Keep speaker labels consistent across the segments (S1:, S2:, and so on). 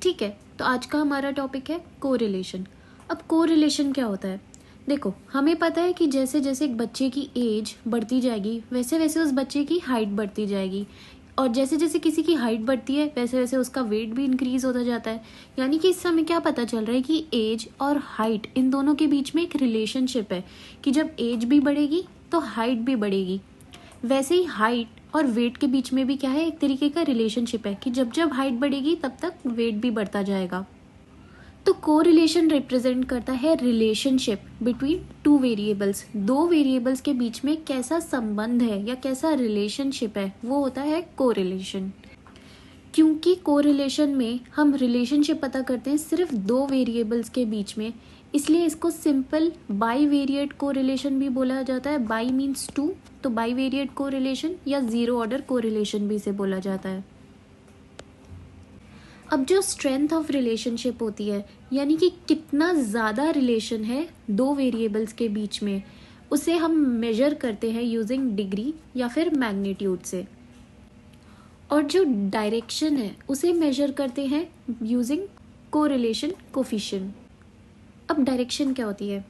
S1: ठीक है, तो आज का हमारा टॉपिक है कोरिलेशन। अब कोरिलेशन क्या होता है? देखो, हमें पता है कि जैसे जैसे एक बच्चे की एज बढ़ती जाएगी वैसे वैसे उस बच्चे की हाइट बढ़ती जाएगी, और जैसे जैसे किसी की हाइट बढ़ती है वैसे वैसे उसका वेट भी इंक्रीज होता जाता है। यानी कि इससे हमें क्या पता चल रहा है कि एज और हाइट इन दोनों के बीच में एक रिलेशनशिप है कि जब एज भी बढ़ेगी तो हाइट भी बढ़ेगी। वैसे ही हाइट और वेट के बीच में भी क्या है, एक तरीके का रिलेशनशिप है कि जब जब हाइट बढ़ेगी तब तक वेट भी बढ़ता जाएगा। तो कोरिलेशन रिप्रेजेंट करता है रिलेशनशिप बिटवीन टू वेरिएबल्स। दो वेरिएबल्स के बीच में कैसा संबंध है या कैसा रिलेशनशिप है, वो होता है कोरिलेशन। क्योंकि कोरिलेशन में हम रिलेशनशिप पता करते हैं सिर्फ दो वेरिएबल्स के बीच में, इसलिए इसको सिंपल बाईवेरिएट कोरिलेशन भी बोला जाता है। बाई मीन्स टू, तो बाईवेरिएट कोरिलेशन या जीरो ऑर्डर कोरिलेशन भी इसे बोला जाता है। अब जो स्ट्रेंथ ऑफ रिलेशनशिप होती है, यानी कि कितना ज़्यादा रिलेशन है दो वेरिएबल्स के बीच में, उसे हम मेजर करते हैं यूजिंग डिग्री या फिर मैग्नीट्यूड से। और जो डायरेक्शन है उसे मेजर करते हैं यूजिंग कोरिलेशन कोफिशिएंट। अब डायरेक्शन क्या होती है?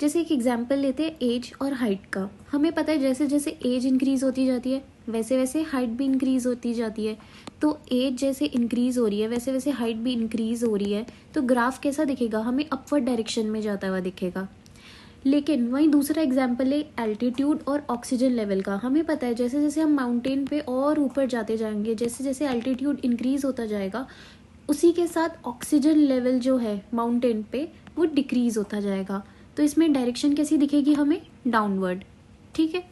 S1: जैसे एक एग्जांपल लेते हैं एज और हाइट का। हमें पता है जैसे जैसे एज इंक्रीज होती जाती है वैसे वैसे हाइट भी इंक्रीज होती जाती है। तो एज जैसे इंक्रीज हो रही है वैसे वैसे हाइट भी इंक्रीज हो रही है, तो ग्राफ कैसा दिखेगा? हमें अपवर्ड डायरेक्शन में जाता हुआ दिखेगा। लेकिन वहीं दूसरा एग्जाम्पल है एल्टीट्यूड और ऑक्सीजन लेवल का। हमें पता है जैसे जैसे हम माउंटेन पे और ऊपर जाते जाएंगे, जैसे जैसे एल्टीट्यूड इंक्रीज होता जाएगा, उसी के साथ ऑक्सीजन लेवल जो है माउंटेन पे वो डिक्रीज होता जाएगा। तो इसमें डायरेक्शन कैसी दिखेगी हमें? डाउनवर्ड। ठीक है।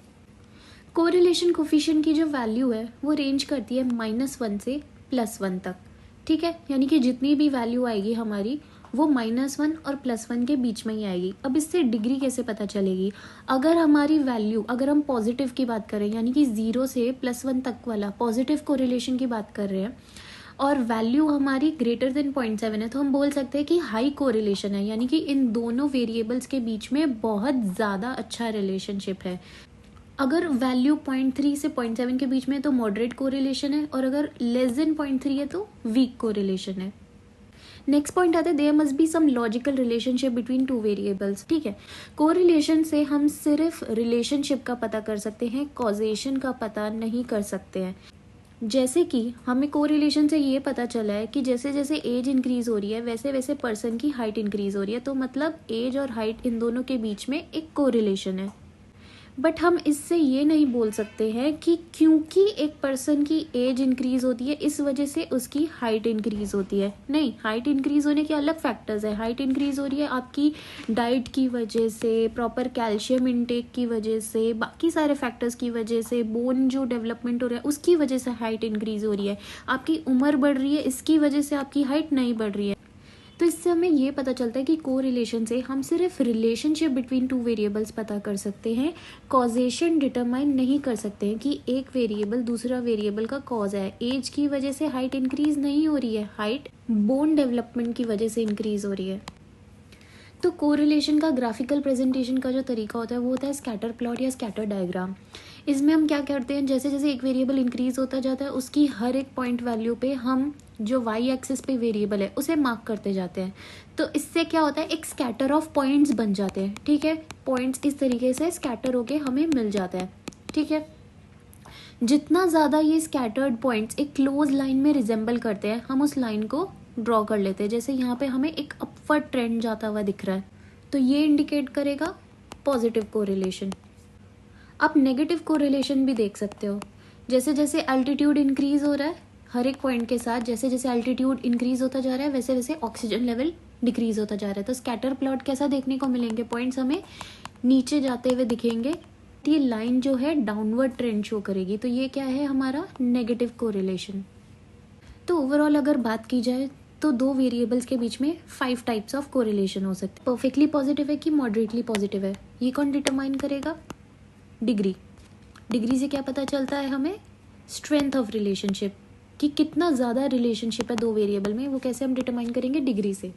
S1: कोरिलेशन कोफिशिएंट की जो वैल्यू है वो रेंज करती है -1 से +1 तक। ठीक है, यानी कि जितनी भी वैल्यू आएगी हमारी वो -1 और +1 के बीच में ही आएगी। अब इससे डिग्री कैसे पता चलेगी? अगर हमारी वैल्यू, अगर हम पॉजिटिव की बात करें यानी कि 0 से +1 तक वाला पॉजिटिव कोरिलेशन की बात कर रहे हैं, और वैल्यू हमारी ग्रेटर देन 0.7 है, तो हम बोल सकते हैं कि हाई कोरिलेशन है, यानी कि इन दोनों वेरिएबल्स के बीच में बहुत ज़्यादा अच्छा रिलेशनशिप है। अगर वैल्यू 0.3 से 0.7 के बीच में है तो मॉडरेट कोरिलेशन है, और अगर लेस देन 0.3 है तो वीक कोरिलेशन है। नेक्स्ट पॉइंट आता है there must be some logical relationship between two variables. ठीक है, कोरिलेशन से हम सिर्फ रिलेशनशिप का पता कर सकते हैं, कॉजेशन का पता नहीं कर सकते हैं। जैसे कि हमें कोरिलेशन से ये पता चला है कि जैसे जैसे एज इंक्रीज हो रही है वैसे वैसे पर्सन की हाइट इंक्रीज हो रही है, तो मतलब एज और हाइट इन दोनों के बीच में एक कोरिलेशन है। बट हम इससे ये नहीं बोल सकते हैं कि क्योंकि एक पर्सन की एज इंक्रीज होती है इस वजह से उसकी हाइट इंक्रीज होती है। नहीं, हाइट इंक्रीज होने के अलग फैक्टर्स है। हाइट इंक्रीज हो रही है आपकी डाइट की वजह से, प्रॉपर कैल्शियम इनटेक की वजह से, बाकी सारे फैक्टर्स की वजह से, बोन जो डेवलपमेंट हो रहा है उसकी वजह से हाइट इंक्रीज हो रही है। आपकी उम्र बढ़ रही है, इसकी वजह से आपकी हाइट नहीं बढ़ रही है। तो इससे हमें ये पता चलता है कि कोरिलेशन से हम सिर्फ रिलेशनशिप बिटवीन टू वेरिएबल्स पता कर सकते हैं, कॉजेशन डिटरमाइन नहीं कर सकते हैं कि एक वेरिएबल दूसरा वेरिएबल का कॉज है। एज की वजह से हाइट इंक्रीज नहीं हो रही है, हाइट बोन डेवलपमेंट की वजह से इंक्रीज हो रही है। तो कोरिलेशन का ग्राफिकल प्रेजेंटेशन का जो तरीका होता है वो होता है स्कैटर प्लॉट या स्कैटर डायग्राम। इसमें हम क्या करते हैं, जैसे जैसे एक वेरिएबल इंक्रीज होता जाता है उसकी हर एक पॉइंट वैल्यू पे हम जो वाई एक्सिस पे वेरिएबल है उसे मार्क करते जाते हैं। तो इससे क्या होता है, एक स्कैटर ऑफ पॉइंट्स बन जाते हैं। ठीक है, पॉइंट्स इस तरीके से स्कैटर होके हमें मिल जाता है। ठीक है, जितना ज़्यादा ये स्कैटर्ड पॉइंट्स एक क्लोज लाइन में रिजेंबल करते हैं हम उस लाइन को ड्रॉ कर लेते हैं। जैसे यहाँ पे हमें एक अपवर्ड ट्रेंड जाता हुआ दिख रहा है, तो ये इंडिकेट करेगा पॉजिटिव कोरिलेशन। आप नेगेटिव कोरिलेशन भी देख सकते हो। जैसे जैसे एल्टीट्यूड इंक्रीज हो रहा है हर एक पॉइंट के साथ, जैसे जैसे एल्टीट्यूड इंक्रीज होता जा रहा है वैसे वैसे ऑक्सीजन लेवल डिक्रीज होता जा रहा है। तो स्कैटर प्लॉट कैसा देखने को मिलेंगे, पॉइंट्स हमें नीचे जाते हुए दिखेंगे। ये लाइन जो है डाउनवर्ड ट्रेंड शो करेगी, तो ये क्या है हमारा नेगेटिव कोरिलेशन। तो ओवरऑल अगर बात की जाए तो दो वेरिएबल्स के बीच में 5 टाइप्स ऑफ कोरिलेशन हो सकते हैं। परफेक्टली पॉजिटिव है कि मॉडरेटली पॉजिटिव है, ये कौन डिटरमाइन करेगा? डिग्री। डिग्री से क्या पता चलता है हमें? स्ट्रेंथ ऑफ रिलेशनशिप, कि कितना ज़्यादा रिलेशनशिप है दो वेरिएबल में, वो कैसे हम डिटरमाइन करेंगे? डिग्री से।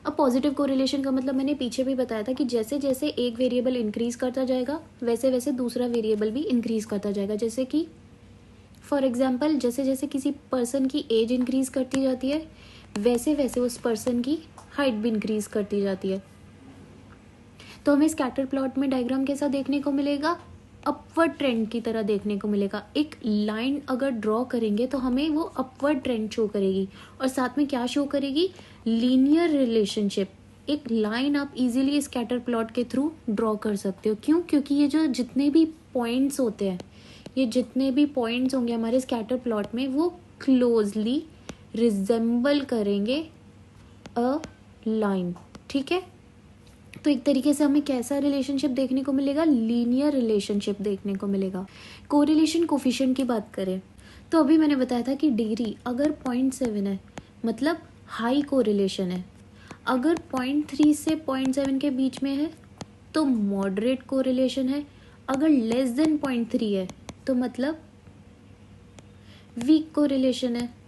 S1: अब पॉजिटिव कोरिलेशन का मतलब मैंने पीछे भी बताया था कि जैसे जैसे एक वेरिएबल इंक्रीज करता जाएगा वैसे वैसे दूसरा वेरिएबल भी इंक्रीज करता जाएगा। जैसे कि फॉर एग्जाम्पल जैसे जैसे किसी पर्सन की एज इंक्रीज करती जाती है वैसे वैसे उस पर्सन की हाइट भी इंक्रीज करती जाती है। तो हमें स्कैटर प्लॉट में डायग्राम कैसा देखने को मिलेगा, अपवर्ड ट्रेंड की तरह देखने को मिलेगा। एक लाइन अगर ड्रॉ करेंगे तो हमें वो अपवर्ड ट्रेंड शो करेगी, और साथ में क्या शो करेगी, लीनियर रिलेशनशिप। एक लाइन आप इजीली स्कैटर प्लॉट के थ्रू ड्रॉ कर सकते हो। क्यों? क्योंकि ये जो जितने भी पॉइंट्स होते हैं, ये जितने भी पॉइंट्स होंगे हमारे स्कैटर प्लॉट में, वो क्लोजली रिजेंबल करेंगे अ लाइन। ठीक है, तो एक तरीके से हमें कैसा रिलेशनशिप देखने को मिलेगा, लीनियर रिलेशनशिप देखने को मिलेगा। कोरिलेशन कोफिशिएंट की बात करें तो अभी मैंने बताया था कि डिग्री अगर 0.7 है मतलब हाई कोरिलेशन है, अगर 0.3 से 0.7 के बीच में है तो मॉडरेट कोरिलेशन है, अगर लेस देन 0.3 है तो मतलब वीक कोरिलेशन है।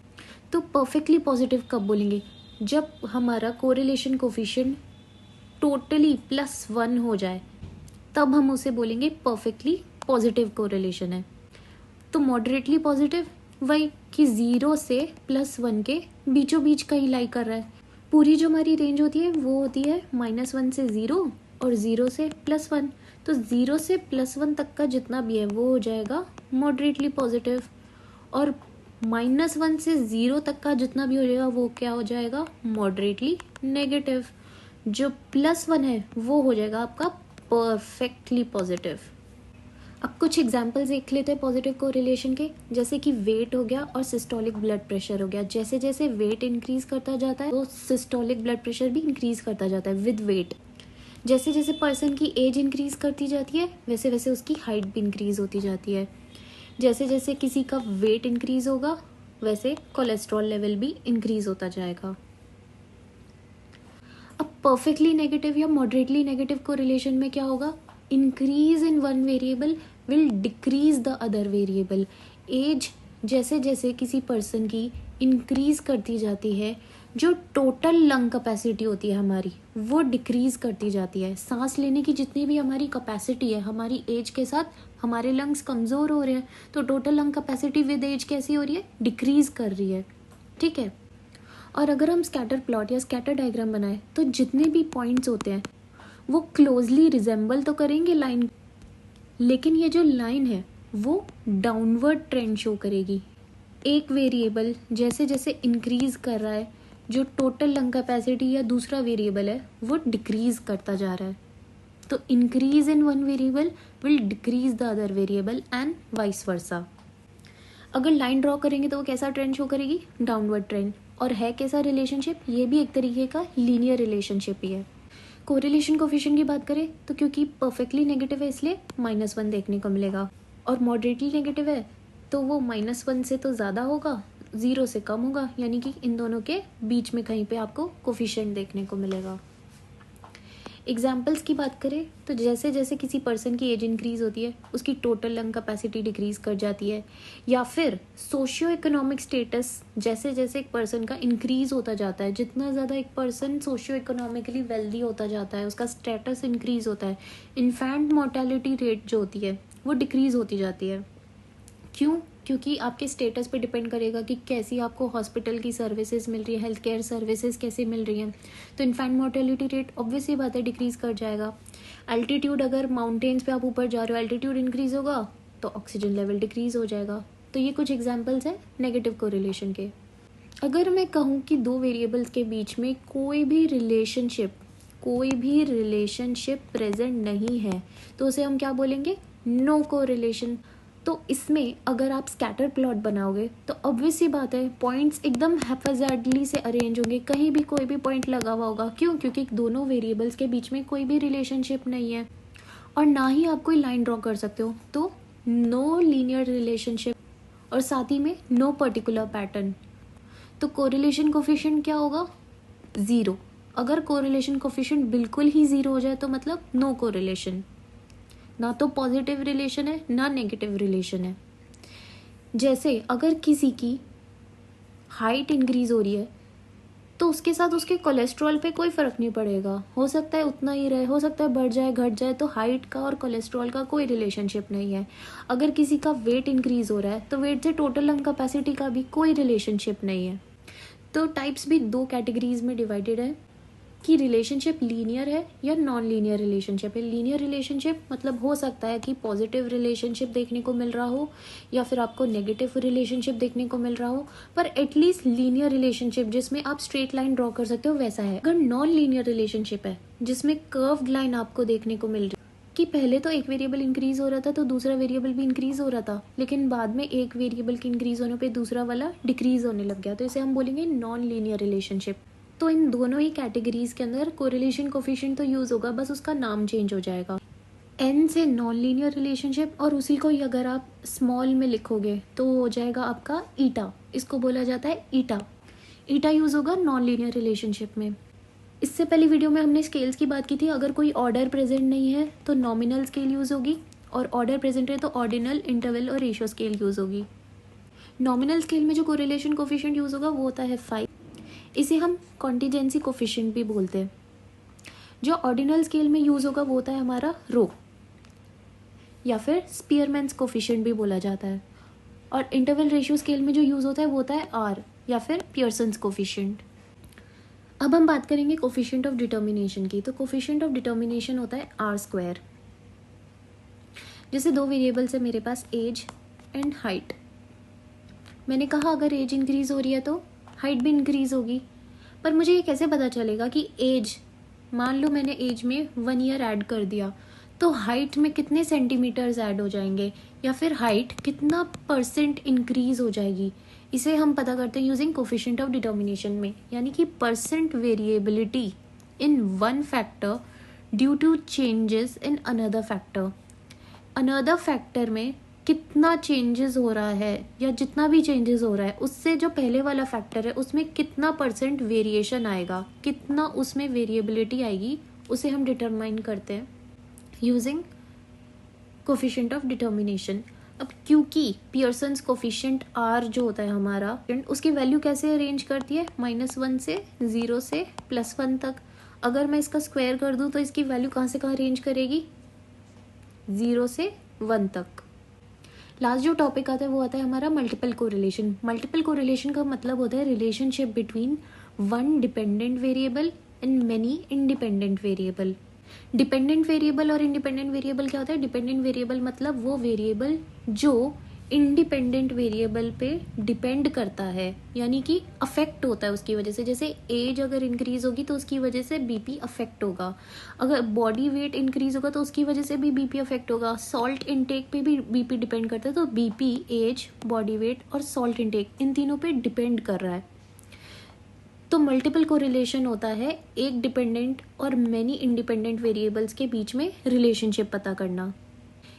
S1: तो परफेक्टली पॉजिटिव कब बोलेंगे, जब हमारा कोरिलेशन कोफिशिएंट टोटली +1 हो जाए, तब हम उसे बोलेंगे परफेक्टली पॉजिटिव कोरिलेशन है। तो मॉडरेटली पॉजिटिव वही कि 0 से +1 के बीचों बीच कहीं लाई कर रहा है। पूरी जो हमारी रेंज होती है वो होती है -1 से 0 और 0 से +1। तो 0 से +1 तक का जितना भी है वो हो जाएगा मॉडरेटली पॉजिटिव, और -1 से 0 तक का जितना भी हो जाएगा वो क्या हो जाएगा, मॉडरेटली नेगेटिव। जो +1 है वो हो जाएगा आपका परफेक्टली पॉजिटिव। अब कुछ एग्जाम्पल्स देख लेते हैं पॉजिटिव कोरिलेशन के, जैसे कि वेट हो गया और सिस्टोलिक ब्लड प्रेशर हो गया। जैसे जैसे वेट इंक्रीज करता जाता है तो सिस्टोलिक ब्लड प्रेशर भी इंक्रीज करता जाता है विद वेट। जैसे जैसे पर्सन की एज इंक्रीज करती जाती है वैसे वैसे उसकी हाइट भी इंक्रीज होती जाती है। जैसे जैसे किसी का वेट इंक्रीज होगा वैसे कोलेस्ट्रॉल लेवल भी इंक्रीज होता जाएगा। अब परफेक्टली नेगेटिव या मॉडरेटली नेगेटिव कोरिलेशन में क्या होगा, increase in one variable will decrease the other variable. Age जैसे जैसे किसी पर्सन की इंक्रीज करती जाती है, जो टोटल लंग कैपेसिटी होती है हमारी वो डिक्रीज करती जाती है। सांस लेने की जितनी भी हमारी कैपेसिटी है, हमारी एज के साथ हमारे लंग्स कमज़ोर हो रहे हैं, तो total lung capacity with age कैसी हो रही है, डिक्रीज कर रही है। ठीक है, और अगर हम स्कैटर प्लॉट या स्कैटर डायग्राम बनाए तो जितने भी पॉइंट्स होते हैं वो क्लोजली रिजेंबल तो करेंगे लाइन, लेकिन ये जो लाइन है वो डाउनवर्ड ट्रेंड शो करेगी। एक वेरिएबल जैसे जैसे इंक्रीज कर रहा है, जो टोटल लंग कैपेसिटी या दूसरा वेरिएबल है वो डिक्रीज करता जा रहा है। तो increase in one variable will decrease the other variable and vice versa. अगर लाइन ड्रॉ करेंगे तो वो कैसा ट्रेंड शो करेगी, डाउनवर्ड ट्रेंड। और है कैसा रिलेशनशिप, ये भी एक तरीके का लीनियर रिलेशनशिप ही है। कोरिलेशन कोफिशिएंट की बात करें तो क्योंकि परफेक्टली नेगेटिव है इसलिए -1 देखने को मिलेगा, और मॉडरेटली नेगेटिव है तो वो -1 से तो ज़्यादा होगा, 0 से कम होगा, यानी कि इन दोनों के बीच में कहीं पे आपको कोफिशिएंट देखने को मिलेगा। एग्जाम्पल्स की बात करें तो जैसे जैसे किसी पर्सन की एज इंक्रीज होती है उसकी टोटल लंग कैपेसिटी डिक्रीज कर जाती है, या फिर सोशियो इकोनॉमिक स्टेटस जैसे जैसे एक पर्सन का इंक्रीज होता जाता है, जितना ज़्यादा एक पर्सन सोशियो इकोनॉमिकली वेल्दी होता जाता है उसका स्टेटस इंक्रीज होता है, इन्फेंट मोर्टेलिटी रेट जो होती है वो डिक्रीज होती जाती है। क्यों? क्योंकि आपके स्टेटस पे डिपेंड करेगा कि कैसी आपको हॉस्पिटल की सर्विसेज मिल रही है, हेल्थ केयर सर्विसेज कैसे मिल रही हैं। तो इन्फेंट मोर्टेलिटी रेट ऑब्वियस ही बात है डिक्रीज कर जाएगा। एल्टीट्यूड, अगर माउंटेन्स पे आप ऊपर जा रहे हो, एल्टीट्यूड इंक्रीज होगा तो ऑक्सीजन लेवल डिक्रीज हो जाएगा। तो ये कुछ एग्जाम्पल्स हैं नेगेटिव कोरिलेशन के। अगर मैं कहूँ कि दो वेरिएबल्स के बीच में कोई भी रिलेशनशिप प्रेजेंट नहीं है तो उसे हम क्या बोलेंगे, नो कोरिलेशन। तो इसमें अगर आप स्कैटर प्लॉट बनाओगे तो ऑब्वियस सी बात है पॉइंट्स एकदम हैफेज़र्डली से अरेंज होंगे, कहीं भी कोई भी पॉइंट लगा हुआ होगा। क्यों? क्योंकि दोनों वेरिएबल्स के बीच में कोई भी रिलेशनशिप नहीं है, और ना ही आप कोई लाइन ड्रॉ कर सकते हो। तो नो लीनियर रिलेशनशिप, और साथ ही में नो पर्टिकुलर पैटर्न। तो कोरिलेशन कोफिशिएंट क्या होगा, 0। अगर कोरिलेशन कोफिशिएंट बिल्कुल ही 0 हो जाए तो मतलब नो कोरिलेशन, ना तो पॉजिटिव रिलेशन है ना नेगेटिव रिलेशन है। जैसे अगर किसी की हाइट इंक्रीज हो रही है तो उसके साथ उसके कोलेस्ट्रॉल पे कोई फ़र्क नहीं पड़ेगा, हो सकता है उतना ही रहे, हो सकता है बढ़ जाए घट जाए, तो हाइट का और कोलेस्ट्रॉल का कोई रिलेशनशिप नहीं है। अगर किसी का वेट इंक्रीज हो रहा है तो वेट से टोटल लंग कैपेसिटी का भी कोई रिलेशनशिप नहीं है। तो टाइप्स भी दो कैटेगरीज में डिवाइडेड है कि रिलेशनशिप लीनियर है या नॉन लीनियर रिलेशनशिप है। लीनियर रिलेशनशिप मतलब हो सकता है कि पॉजिटिव रिलेशनशिप देखने को मिल रहा हो या फिर आपको नेगेटिव रिलेशनशिप देखने को मिल रहा हो, पर एटलीस्ट लीनियर रिलेशनशिप जिसमें आप स्ट्रेट लाइन ड्रॉ कर सकते हो वैसा है। अगर नॉन लीनियर रिलेशनशिप है जिसमें कर्व्ड लाइन आपको देखने को मिल रही कि पहले तो एक वेरिएबल इंक्रीज हो रहा था तो दूसरा वेरिएबल भी इंक्रीज हो रहा था, लेकिन बाद में एक वेरिएबल के इंक्रीज होने पे दूसरा वाला डिक्रीज होने लग गया, तो इसे हम बोलेंगे नॉन लीनियर रिलेशनशिप। तो इन दोनों ही कैटेगरीज के अंदर कोरिलेशन कोफिशिएंट तो यूज होगा, बस उसका नाम चेंज हो जाएगा। एन से नॉन लीनियर रिलेशनशिप, और उसी को ही अगर आप स्मॉल में लिखोगे तो हो जाएगा आपका ईटा। इसको बोला जाता है ईटा। ईटा यूज होगा नॉन लीनियर रिलेशनशिप में। इससे पहली वीडियो में हमने स्केल्स की बात की थी। अगर कोई ऑर्डर प्रेजेंट नहीं है तो नॉमिनल स्केल यूज होगी, और ऑर्डर प्रेजेंट है तो ऑर्डिनल, इंटरवल और रेशियो स्केल यूज होगी। नॉमिनल स्केल में जो कोरिलेशन कोफिशिएंट यूज होगा वो होता है 5। इसे हम कॉन्टिजेंसी कोफिशिएंट भी बोलते हैं। जो ऑर्डिनल स्केल में यूज होगा वो होता है हमारा रो, या फिर स्पीयरमैन्स कोफिशिएंट भी बोला जाता है। और इंटरवल रेशियो स्केल में जो यूज होता है वो होता है आर, या फिर पियर्सन्स कोफिशिएंट। अब हम बात करेंगे कोफिशिएंट ऑफ डिटर्मिनेशन की। तो कोफिशिएंट ऑफ डिटर्मिनेशन होता है आर स्क्वायर। जैसे दो वेरिएबल्स है मेरे पास, एज एंड हाइट। मैंने कहा अगर एज इंक्रीज हो रही है तो हाइट भी इंक्रीज होगी, पर मुझे ये कैसे पता चलेगा कि एज, मान लो मैंने एज में 1 ईयर ऐड कर दिया तो हाइट में कितने सेंटीमीटर्स ऐड हो जाएंगे, या फिर हाइट कितना परसेंट इंक्रीज हो जाएगी। इसे हम पता करते हैं यूजिंग कोफिशिएंट ऑफ डिटर्मिनेशन में, यानी कि percent variability in one factor due to changes in another factor. Another factor में कितना चेंजेस हो रहा है, या जितना भी चेंजेस हो रहा है उससे जो पहले वाला फैक्टर है उसमें कितना परसेंट वेरिएशन आएगा, कितना उसमें वेरिएबिलिटी आएगी, उसे हम डिटरमाइन करते हैं यूजिंग कोफिशिएंट ऑफ डिटर्मिनेशन। अब क्योंकि पियर्सन्स कोफिशिएंट आर जो होता है हमारा, उसकी वैल्यू कैसे अरेंज करती है, -1 से 0 से +1 तक। अगर मैं इसका स्क्वायर कर दूं तो इसकी वैल्यू कहाँ से कहाँ अरेंज करेगी, 0 से 1 तक। लास्ट जो टॉपिक आता है वो आता है हमारा मल्टीपल कोरिलेशन। मल्टीपल कोरिलेशन का मतलब होता है relationship between one dependent variable and many independent variable. Dependent variable और इंडिपेंडेंट वेरिएबल क्या होता है, डिपेंडेंट वेरिएबल मतलब वो वेरिएबल जो इंडिपेंडेंट वेरिएबल पे डिपेंड करता है, यानी कि अफेक्ट होता है उसकी वजह से। जैसे एज अगर इंक्रीज होगी तो उसकी वजह से बीपी अफेक्ट होगा, अगर बॉडी वेट इंक्रीज होगा तो उसकी वजह से भी बीपी अफेक्ट होगा, सॉल्ट इनटेक पे भी बीपी डिपेंड करता है। तो बीपी, एज, बॉडी वेट और सॉल्ट इनटेक, इन तीनों पे डिपेंड कर रहा है। तो मल्टीपल कोरिलेशन होता है एक डिपेंडेंट और मेनी इंडिपेंडेंट वेरिएबल्स के बीच में रिलेशनशिप पता करना।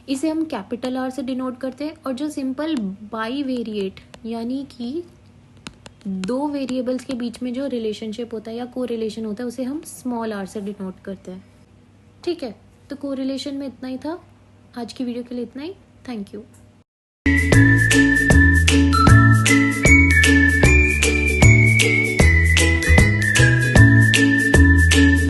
S1: इसे हम कैपिटल आर से डिनोट करते हैं, और जो सिंपल बाई वेरिएट यानी कि दो वेरिएबल्स के बीच में जो रिलेशनशिप होता है या कोरिलेशन होता है उसे हम स्मॉल आर से डिनोट करते हैं। ठीक है, तो कोरिलेशन में इतना ही था। आज की वीडियो के लिए इतना ही। Thank you.